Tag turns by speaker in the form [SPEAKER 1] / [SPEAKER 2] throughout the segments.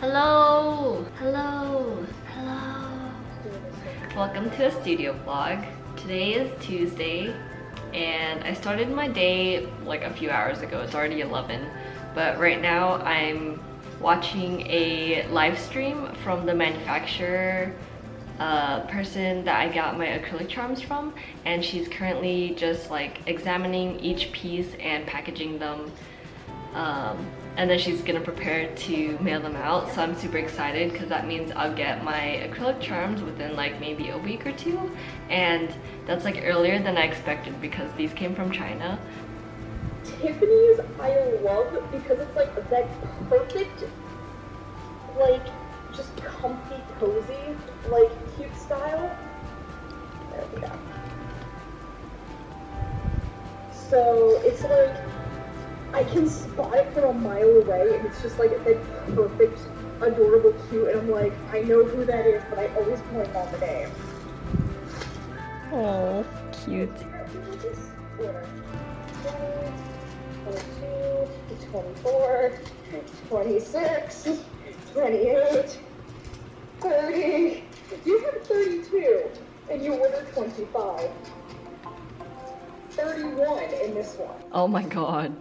[SPEAKER 1] Hello! Hello! Hello! Welcome to a studio vlog. Today is Tuesday and I started my day like a few hours ago. It's already 11, but right now I'm watching a live stream from the manufacturer person that I got my acrylic charms from, and she's currently just like examining each piece and packaging them. And then she's gonna prepare to mail them out, so I'm super excited because that means I'll get my acrylic charms within like maybe a week or two, and that's like earlier than I expected because these came from China.
[SPEAKER 2] Tiffany's I love because it's like that perfect, like just comfy, cozy, like cute style. There we go. So it's like I can spot it from a mile away, and it's just like that perfect, adorable, cute, and I'm like, I know who that is, but I always blank on the name.
[SPEAKER 1] Oh, cute.
[SPEAKER 2] 22, 24, 26, 28, 30. You have 32, and you ordered 25. 31 in this one.
[SPEAKER 1] Oh my god.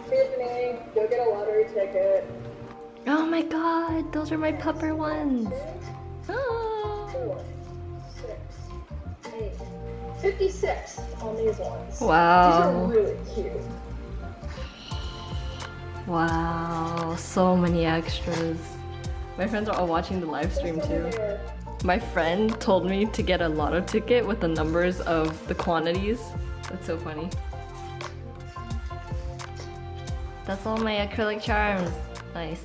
[SPEAKER 2] Tiffany, go get a lottery ticket.
[SPEAKER 1] Oh my god, those are my pupper ones. Oh.
[SPEAKER 2] 4, 6, 8, 56 on these ones.
[SPEAKER 1] Wow.
[SPEAKER 2] These are really cute.
[SPEAKER 1] Wow, so many extras. My friends are all watching the live stream too. My friend told me to get a lotto ticket with the numbers of the quantities. That's so funny. That's all my acrylic charms. Nice.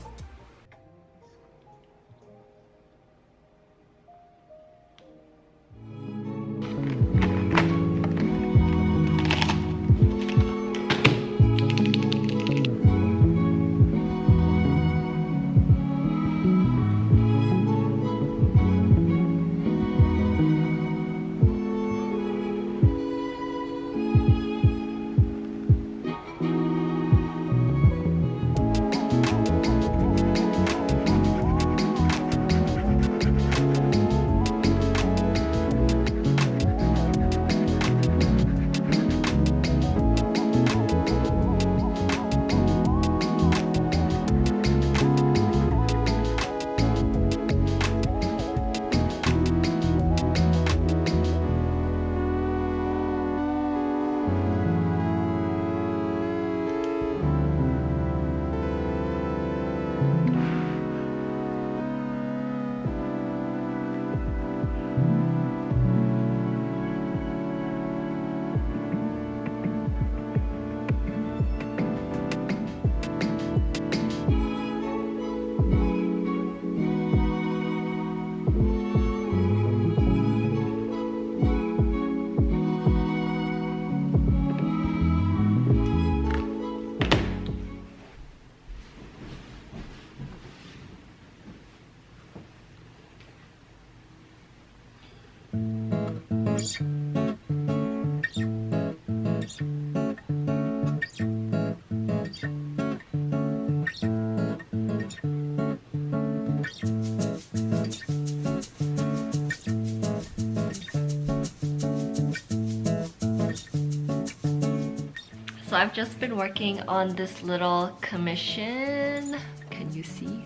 [SPEAKER 1] So I've just been working on this little commission. Can you see?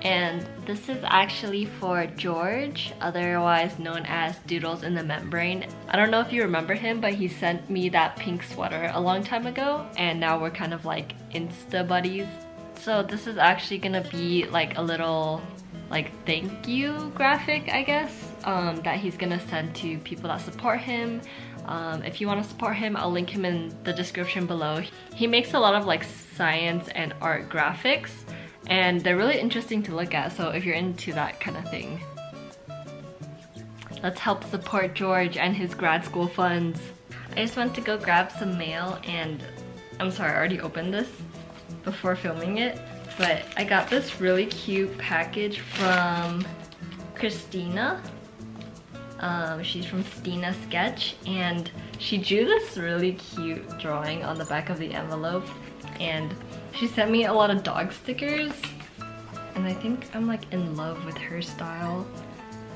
[SPEAKER 1] And this is actually for George, otherwise known as Doodles in the Membrane. I don't know if you remember him, but he sent me that pink sweater a long time ago, and now we're kind of like Insta buddies. So this is actually gonna be like a little like thank you graphic, I guess, that he's gonna send to people that support him. If you want to support him, I'll link him in the description below. He makes a lot of like science and art graphics, and they're really interesting to look at, so if you're into that kind of thing, let's help support George and his grad school funds. I just went to go grab some mail, and I'm sorry, I already opened this before filming it, but I got this really cute package from Christina. She's from Stina Sketch, and she drew this really cute drawing on the back of the envelope. and she sent me a lot of dog stickers, and I think I'm like in love with her style.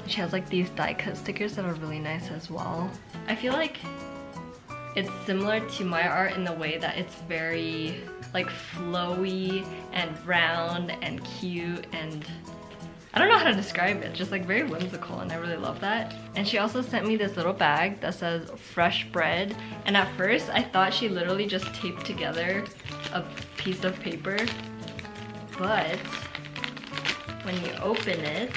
[SPEAKER 1] She has like these die cut stickers that are really nice as well. I feel like it's similar to my art in the way that it's very like flowy and round and cute, and I don't know how to describe it, just like very whimsical, and I really love that. And she also sent me this little bag that says fresh bread, and at first I thought she literally just taped together a piece of paper, but when you open it,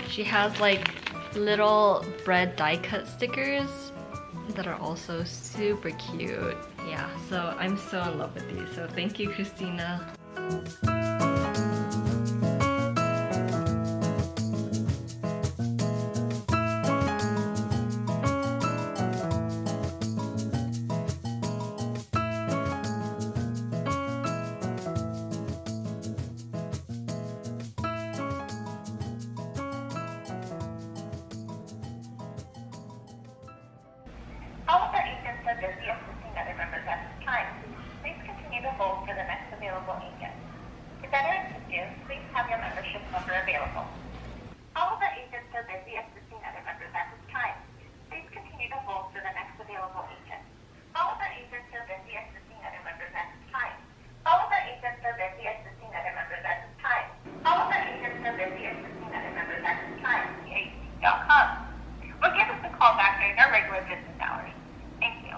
[SPEAKER 1] she has like little bread die cut stickers that are also super cute. Yeah, so I'm so in love with these, so thank you, Christina.
[SPEAKER 3] All of our agents are busy assisting other members at this time. Please continue to hold for the next available agent. To better assist you, please have your membership number available. All of our agents are busy assisting other members at this time. Please continue to hold for the next available agent. All of our agents are busy assisting other members at this time. All of our agents are busy assisting other members at this time. All of our agents are busy assisting other members at this time. CAT.com. Or give us a call back during our regular business hours. Thank you.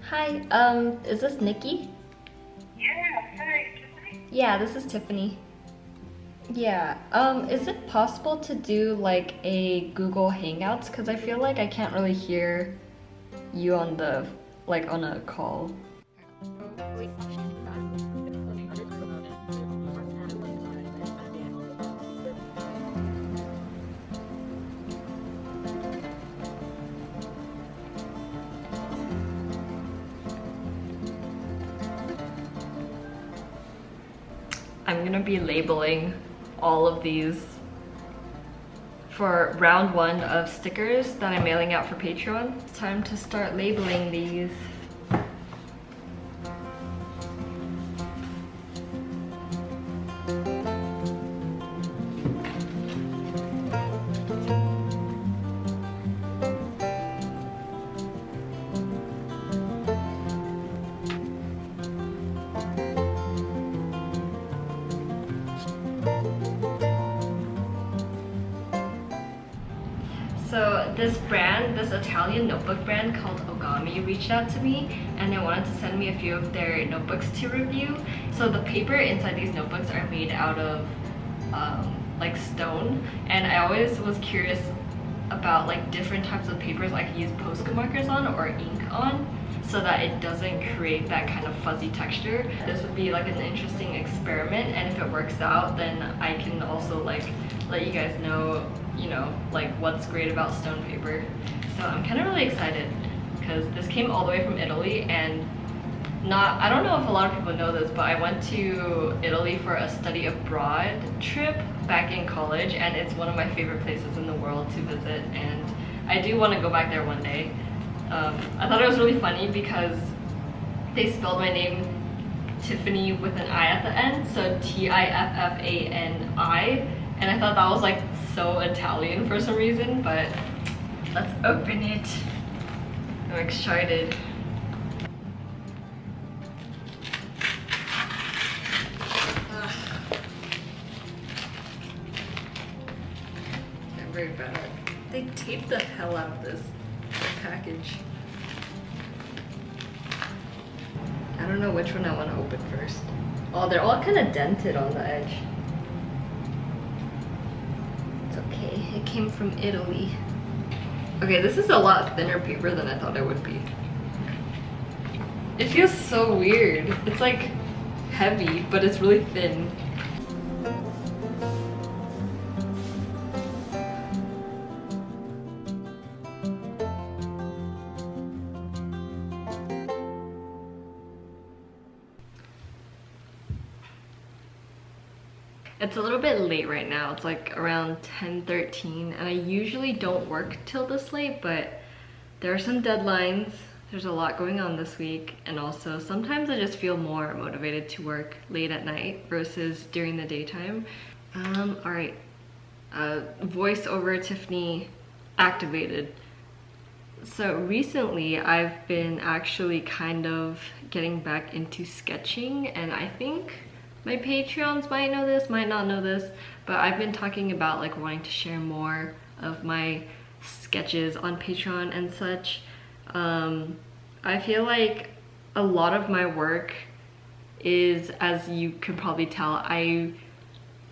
[SPEAKER 1] Hi, is this Nikki?
[SPEAKER 3] Yeah, hi, Tiffany.
[SPEAKER 1] Yeah, this is Tiffany. Yeah, is it possible to do like a Google Hangouts? Because I feel like I can't really hear you on the, like on a call. I'm gonna be labeling all of these for round 1 of stickers that I'm mailing out for Patreon. It's time to start labeling these. So this brand, this Italian notebook brand called Ogami reached out to me, and they wanted to send me a few of their notebooks to review. So the paper inside these notebooks are made out of like stone, and I always was curious about like different types of papers I could use Posca markers on or ink on, so that it doesn't create that kind of fuzzy texture. This would be like an interesting experiment, and if it works out, then I can also like let you guys know, you know, like what's great about stone paper. So I'm kind of really excited because this came all the way from Italy, and I don't know if a lot of people know this, but I went to Italy for a study abroad trip back in college, and it's one of my favorite places in the world to visit, and I do want to go back there one day. I thought it was really funny because they spelled my name Tiffany with an I at the end, so Tiffani, and I thought that was like so Italian for some reason, but let's open it. I'm excited. very bad. They taped the hell out of this package. I don't know which one I want to open first. Oh, they're all kind of dented on the edge. It's okay, it came from Italy. Okay, this is a lot thinner paper than I thought it would be. It feels so weird. It's like heavy, but it's really thin. It's a little bit late right now. It's like around 10:13, and I usually don't work till this late, but there are some deadlines. There's a lot going on this week, and also sometimes I just feel more motivated to work late at night versus during the daytime. All right, voice over Tiffany activated. So recently I've been actually kind of getting back into sketching, and I think my Patreons might know this, might not know this, but I've been talking about like wanting to share more of my sketches on Patreon and such. I feel like a lot of my work is, as you could probably tell, I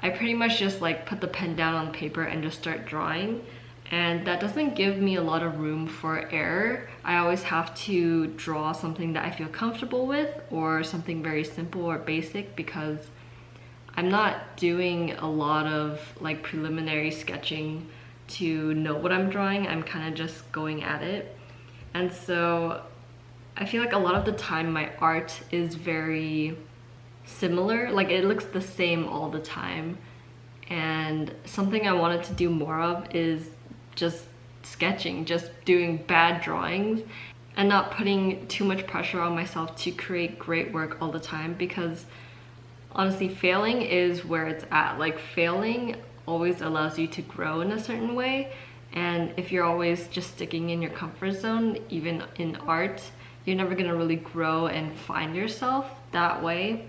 [SPEAKER 1] pretty much just like put the pen down on paper and just start drawing, and that doesn't give me a lot of room for error. I always have to draw something that I feel comfortable with, or something very simple or basic, because I'm not doing a lot of like preliminary sketching to know what I'm drawing. I'm kind of just going at it. And so I feel like a lot of the time my art is very similar, like it looks the same all the time. And something I wanted to do more of is just sketching, just doing bad drawings, and not putting too much pressure on myself to create great work all the time, because honestly failing is where it's at. Like failing always allows you to grow in a certain way, and if you're always just sticking in your comfort zone, even in art, you're never gonna really grow and find yourself that way.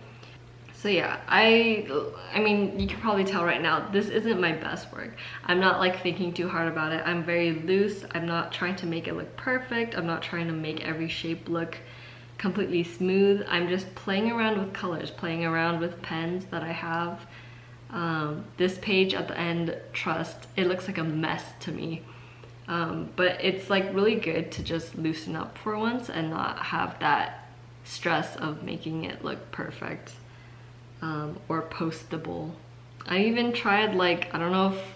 [SPEAKER 1] So yeah, I mean, you can probably tell right now, this isn't my best work. I'm not like thinking too hard about it. I'm very loose. I'm not trying to make it look perfect. I'm not trying to make every shape look completely smooth. I'm just playing around with colors, playing around with pens that I have. This page at the end, trust, it looks like a mess to me. But it's like really good to just loosen up for once and not have that stress of making it look perfect. Or postable. I even tried, like, I don't know if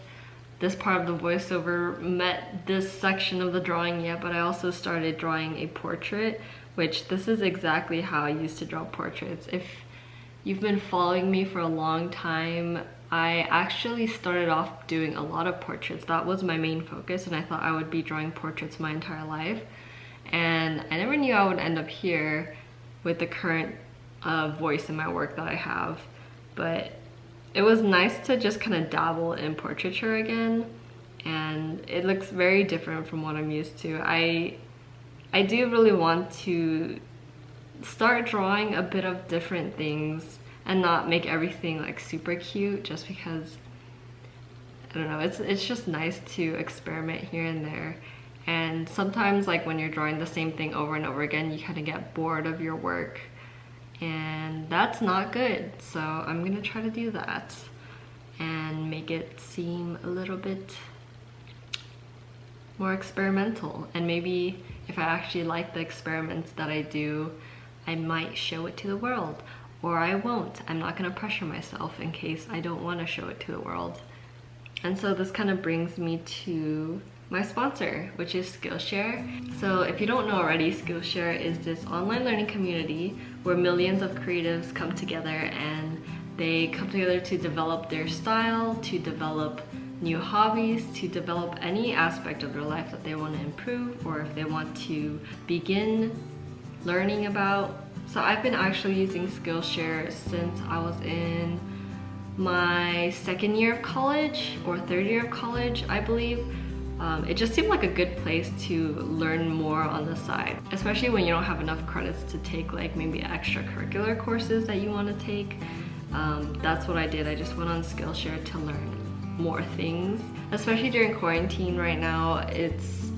[SPEAKER 1] this part of the voiceover met this section of the drawing yet, but I also started drawing a portrait, which this is exactly how I used to draw portraits. If you've been following me for a long time, I actually started off doing a lot of portraits. That was my main focus, and I thought I would be drawing portraits my entire life. And I never knew I would end up here with the current voice in my work that I have, but it was nice to just kind of dabble in portraiture again, and it looks very different from what I'm used to. I do really want to start drawing a bit of different things and not make everything like super cute, just because I don't know, it's just nice to experiment here and there. And sometimes, like when you're drawing the same thing over and over again, you kind of get bored of your work, and that's not good. So I'm gonna try to do that and make it seem a little bit more experimental. And maybe if I actually like the experiments that I do, I might show it to the world, or I won't. I'm not gonna pressure myself in case I don't want to show it to the world. And so this kind of brings me to my sponsor, which is Skillshare. So if you don't know already, Skillshare is this online learning community where millions of creatives come together, and they come together to develop their style, to develop new hobbies, to develop any aspect of their life that they want to improve, or if they want to begin learning about. So I've been actually using Skillshare since I was in my second year of college or third year of college, I believe. It just seemed like a good place to learn more on the side, especially when you don't have enough credits to take like maybe extracurricular courses that you want to take. That's what I did. I just went on Skillshare to learn. more things. Especially during quarantine right now, it's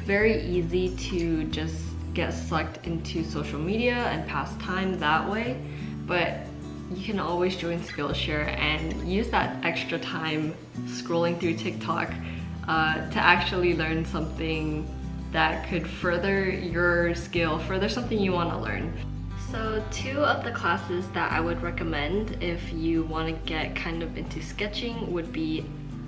[SPEAKER 1] very easy to just get sucked into social media and pass time that way. But you can always join Skillshare and use that extra time scrolling through TikTok to actually learn something that could further your skill, further something you want to learn. So 2 of the classes that I would recommend if you want to get kind of into sketching would be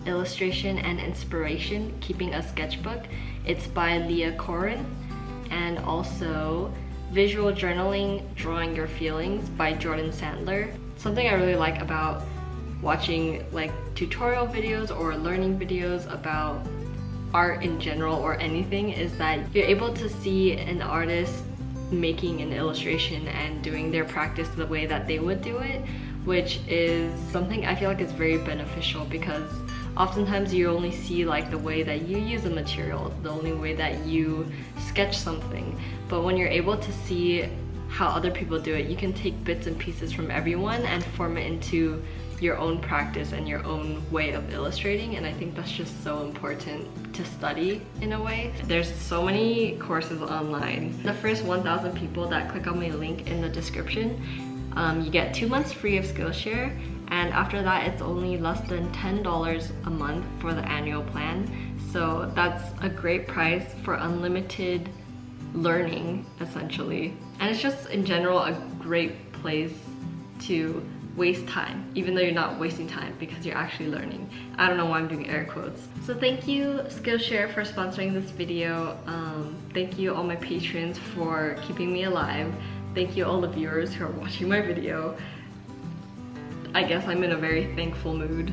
[SPEAKER 1] Illustration and Inspiration, Keeping a Sketchbook. It's by Leah Corin, and also Visual Journaling, Drawing Your Feelings by Jordan Sandler. Something I really like about watching like tutorial videos or learning videos about art in general or anything is that you're able to see an artist making an illustration and doing their practice the way that they would do it, which is something I feel like is very beneficial, because oftentimes you only see like the way that you use a material, the only way that you sketch something. But when you're able to see how other people do it, you can take bits and pieces from everyone and form it into your own practice and your own way of illustrating, and I think that's just so important to study in a way. There's so many courses online. The first 1,000 people that click on my link in the description, you get 2 months free of Skillshare, and after that it's only less than $10 a month for the annual plan. So that's a great price for unlimited learning, essentially. And it's just in general a great place to waste time, even though you're not wasting time because you're actually learning. I don't know why I'm doing air quotes. So thank you Skillshare for sponsoring this video. Thank you all my patrons for keeping me alive. Thank you all the viewers who are watching my video. I guess I'm in a very thankful mood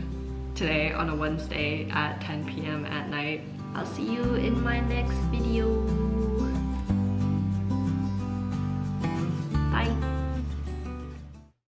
[SPEAKER 1] today on a Wednesday at 10 p.m. at night. I'll see you in my next video.